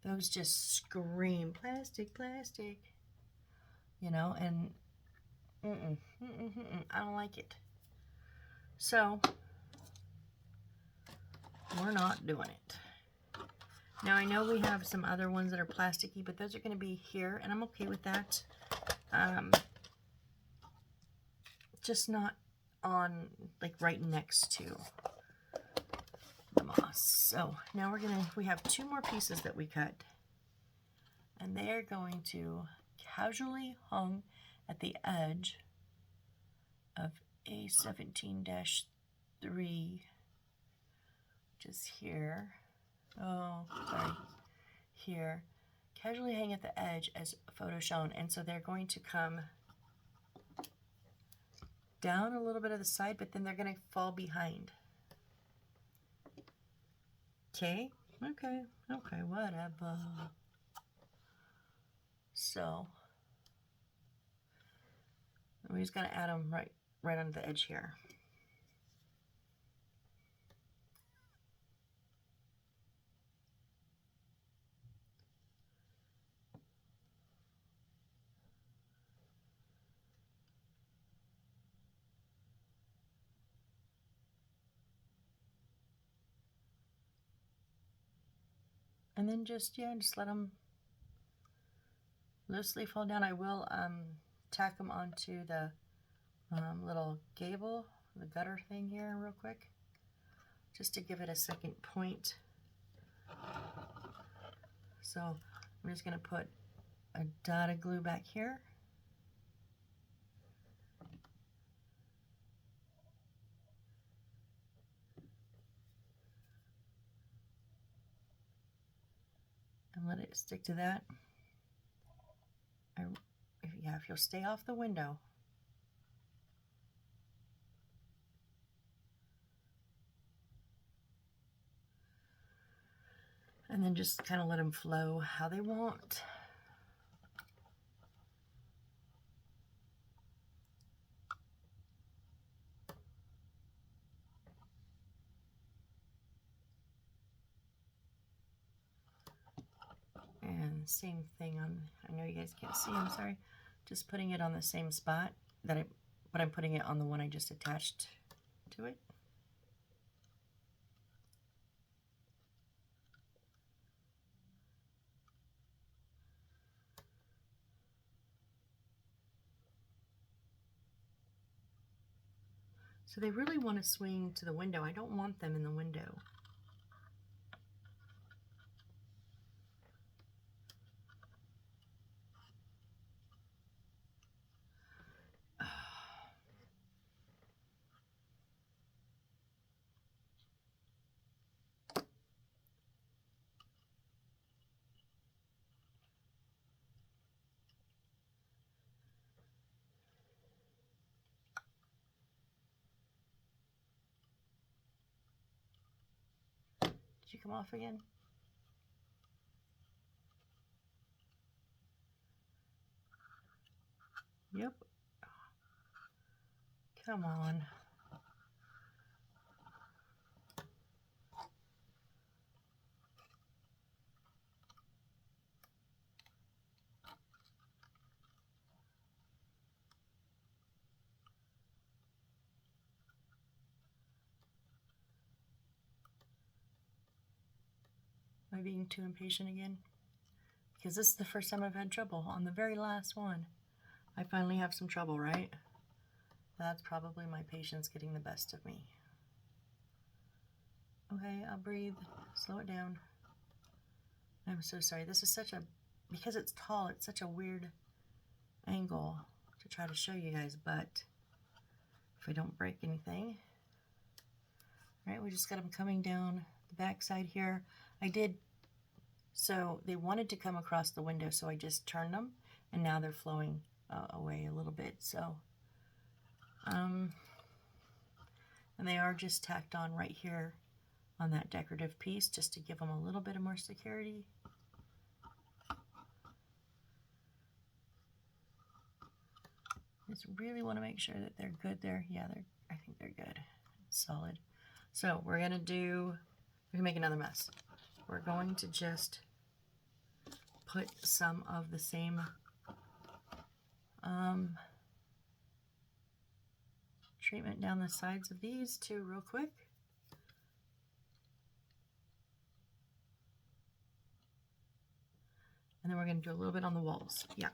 Those just scream plastic, plastic, you know, and I don't like it. So, we're not doing it. Now, I know we have some other ones that are plasticky, but those are going to be here, and I'm okay with that. Just not on, like, right next to the moss. So, now we have 2 more pieces that we cut, and they're going to casually hung at the edge of A17-3, which is here. Oh, sorry, here. Casually hang at the edge as photo shown, and so they're going to come down a little bit of the side, but then they're going to fall behind. Okay, whatever. So we're just going to add them right under the edge here. And then just let them loosely fall down. I will tack them onto the little gable, the gutter thing here real quick, just to give it a second point. So I'm just going to put a dot of glue back here. And let it stick to that. If you'll stay off the window. And then just kind of let them flow how they want. And same thing on, I know you guys can't see, I'm sorry. Just putting it on the same spot but I'm putting it on the one I just attached to it. So they really want to swing to the window. I don't want them in the window. Did you come off again? Yep. Come on. Am I being too impatient again? Because this is the first time I've had trouble. On the very last one, I finally have some trouble, right? That's probably my patience getting the best of me. Okay, I'll breathe. Slow it down. I'm so sorry. This is because it's tall, it's such a weird angle to try to show you guys, but if I don't break anything. All right, we just got them coming down the back side here. So they wanted to come across the window, so I just turned them, and now they're flowing away a little bit. So, and they are just tacked on right here on that decorative piece, just to give them a little bit of more security. Just really want to make sure that they're good there. Yeah, I think they're good. It's solid. So we're gonna make another mess. We're going to just put some of the same treatment down the sides of these two real quick. And then we're going to do a little bit on the walls. Yeah.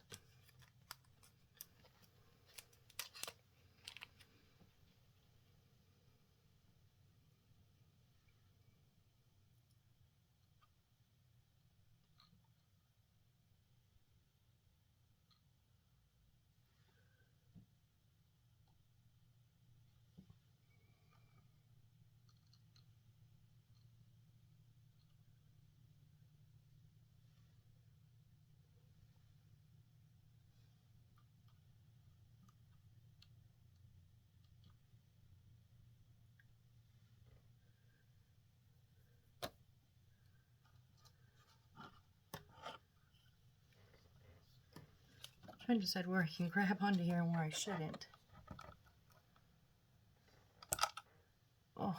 Trying to decide where I can grab onto here and where I shouldn't. Oh.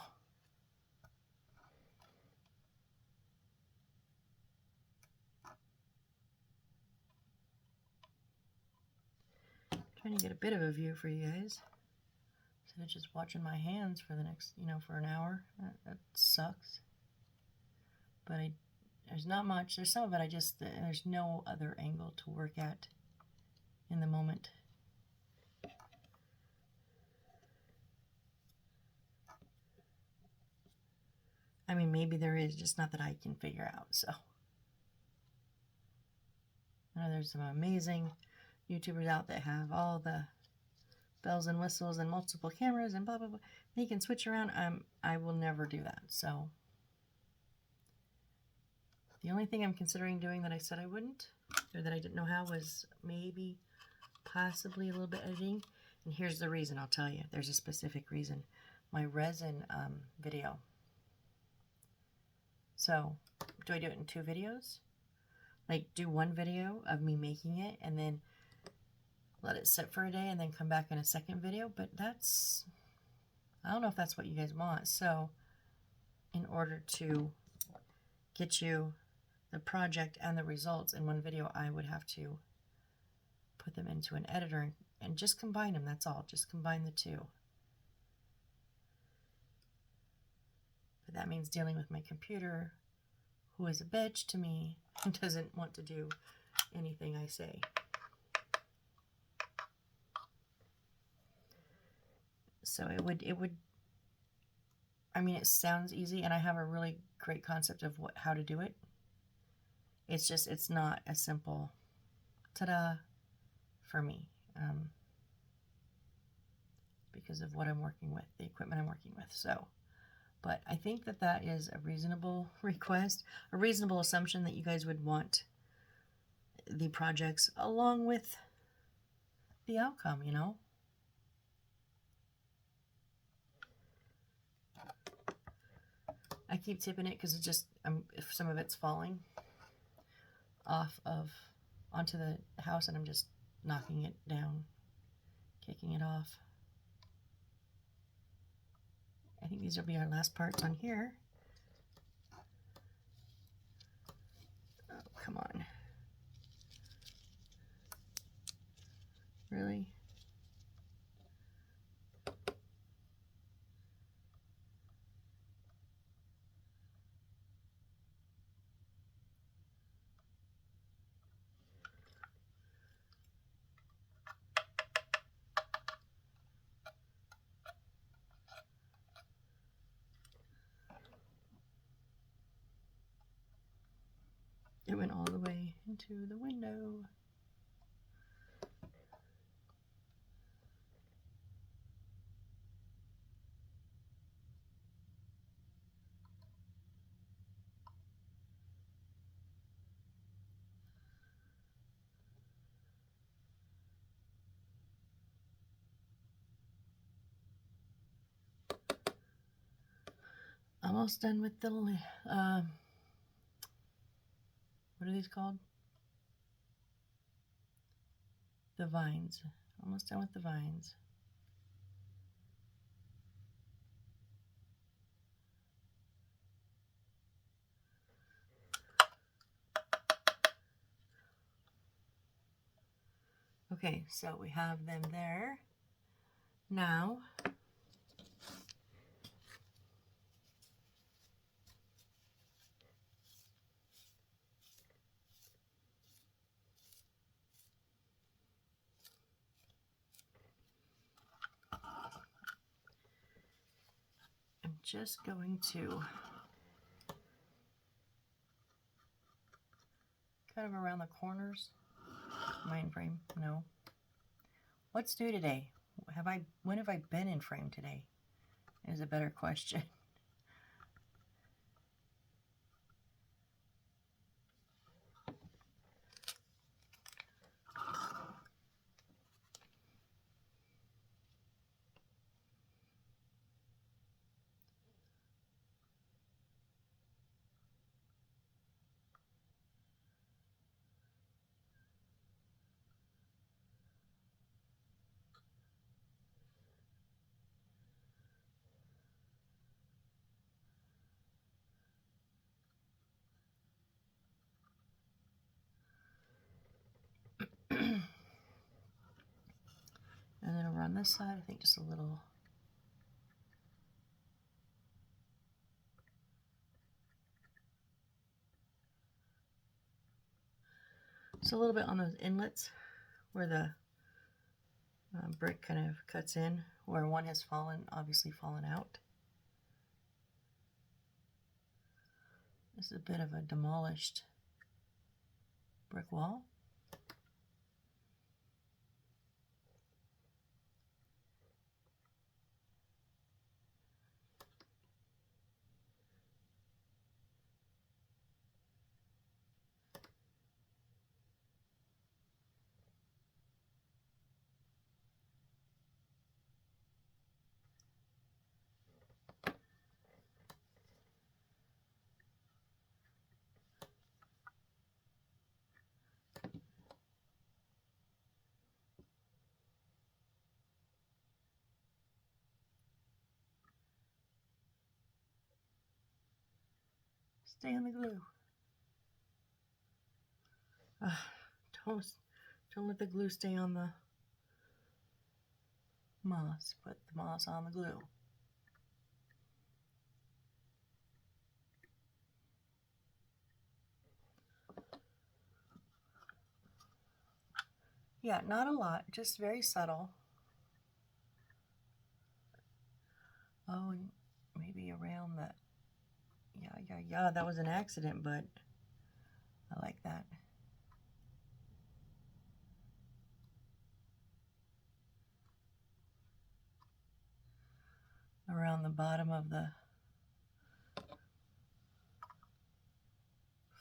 Trying to get a bit of a view for you guys. Instead of just watching my hands for the next, for an hour. That sucks. But there's not much. There's some of it there's no other angle to work at in the moment. I mean, maybe there is, just not that I can figure out, so. I know there's some amazing YouTubers out that have all the bells and whistles and multiple cameras and blah, blah, blah. They can switch around. I will never do that, so. The only thing I'm considering doing that I said I wouldn't, or that I didn't know how, was maybe, possibly a little bit editing. And here's the reason, I'll tell you. There's a specific reason. My resin video. So, do I do it in 2 videos? Like, do 1 video of me making it, and then let it sit for a day, and then come back in a second video? But that's, I don't know if that's what you guys want. So, in order to get you the project and the results in 1 video, I would have to put them into an editor and just combine them. That's all. Just combine the 2. But that means dealing with my computer, who is a bitch to me and doesn't want to do anything I say. So it would, I mean, it sounds easy, and I have a really great concept of how to do it. It's just, it's not a simple ta-da for me, because of what I'm working with, the equipment I'm working with. So, but I think that that is a reasonable request, a reasonable assumption that you guys would want the projects along with the outcome, I keep tipping it because it just, if some of it's falling onto the house, and I'm just knocking it down, kicking it off. I think these will be our last parts on here. Oh, come on. Really? It went all the way into the window. Almost done with the, what are these called? The vines. Almost done with the vines. Okay, so we have them there. Now, I'm just going to kind of around the corners. Mind frame, no. What's new today? When have I been in frame today? Is a better question. over on this side, I think just a little. Just a little bit on those inlets where the brick kind of cuts in, where one has obviously fallen out. This is a bit of a demolished brick wall. Stay on the glue. Don't let the glue stay on the moss. Put the moss on the glue. Yeah, not a lot, just very subtle. Oh, and maybe around that. Yeah, that was an accident, but I like that. Around the bottom of the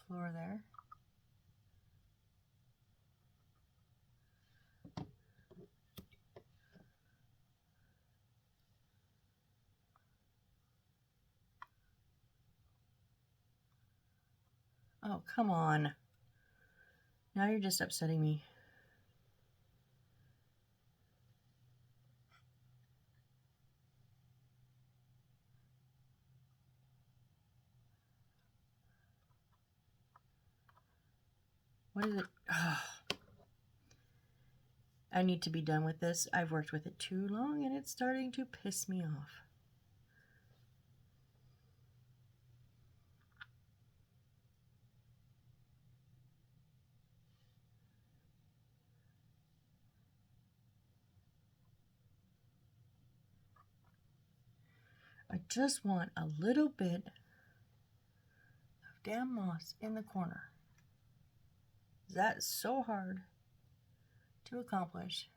floor there. Oh, come on. Now you're just upsetting me. What is it? Oh. I need to be done with this. I've worked with it too long and it's starting to piss me off. I just want a little bit of damn moss in the corner. That's so hard to accomplish.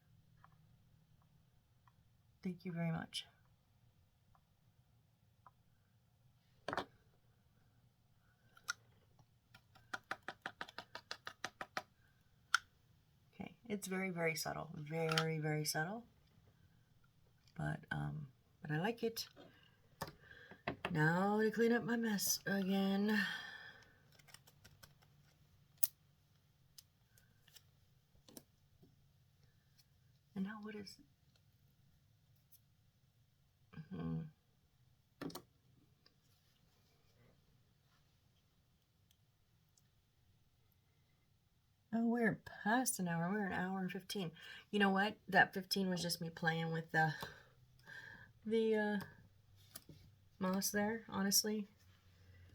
Thank you very much. Okay, it's very, very subtle. Very, very subtle. But I like it. Now to clean up my mess again. And now what is... Oh, we're past an hour. We're an hour and 15. You know what? That 15 was just me playing with the moss there, honestly.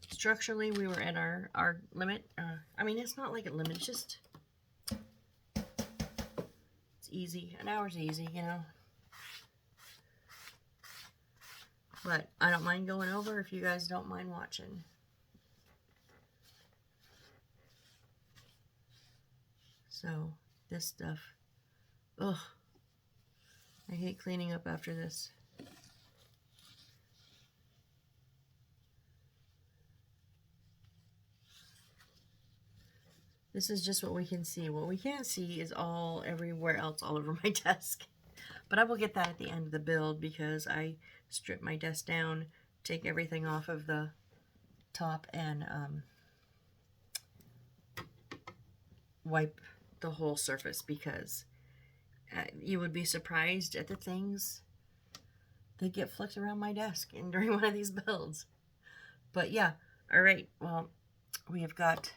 Structurally, we were at our limit. I mean, it's not like a limit. It's just... It's easy. An hour's easy, you know. But I don't mind going over if you guys don't mind watching. So, this stuff. Ugh. I hate cleaning up after this. This is just what we can see. What we can't see is everywhere else all over my desk. But I will get that at the end of the build because I strip my desk down, take everything off of the top, and wipe the whole surface because you would be surprised at the things that get flicked around my desk during one of these builds. But yeah, all right, well, we have got...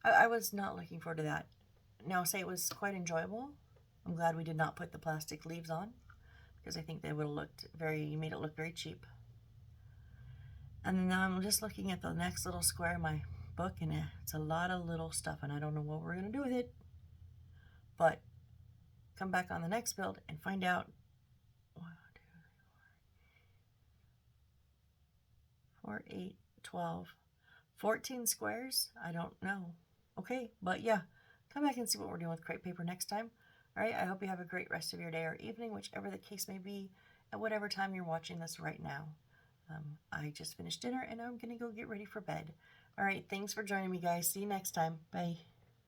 I was not looking forward to that. Now, say it was quite enjoyable. I'm glad we did not put the plastic leaves on, because I think they would have looked made it look very cheap. And now I'm just looking at the next little square in my book, and it's a lot of little stuff, and I don't know what we're going to do with it. But come back on the next build and find out. 1, 2, 4, 8, 12, 14 squares. I don't know. Okay, but yeah, come back and see what we're doing with crepe paper next time. All right, I hope you have a great rest of your day or evening, whichever the case may be, at whatever time you're watching this right now. I just finished dinner and I'm going to go get ready for bed. All right, thanks for joining me, guys. See you next time. Bye.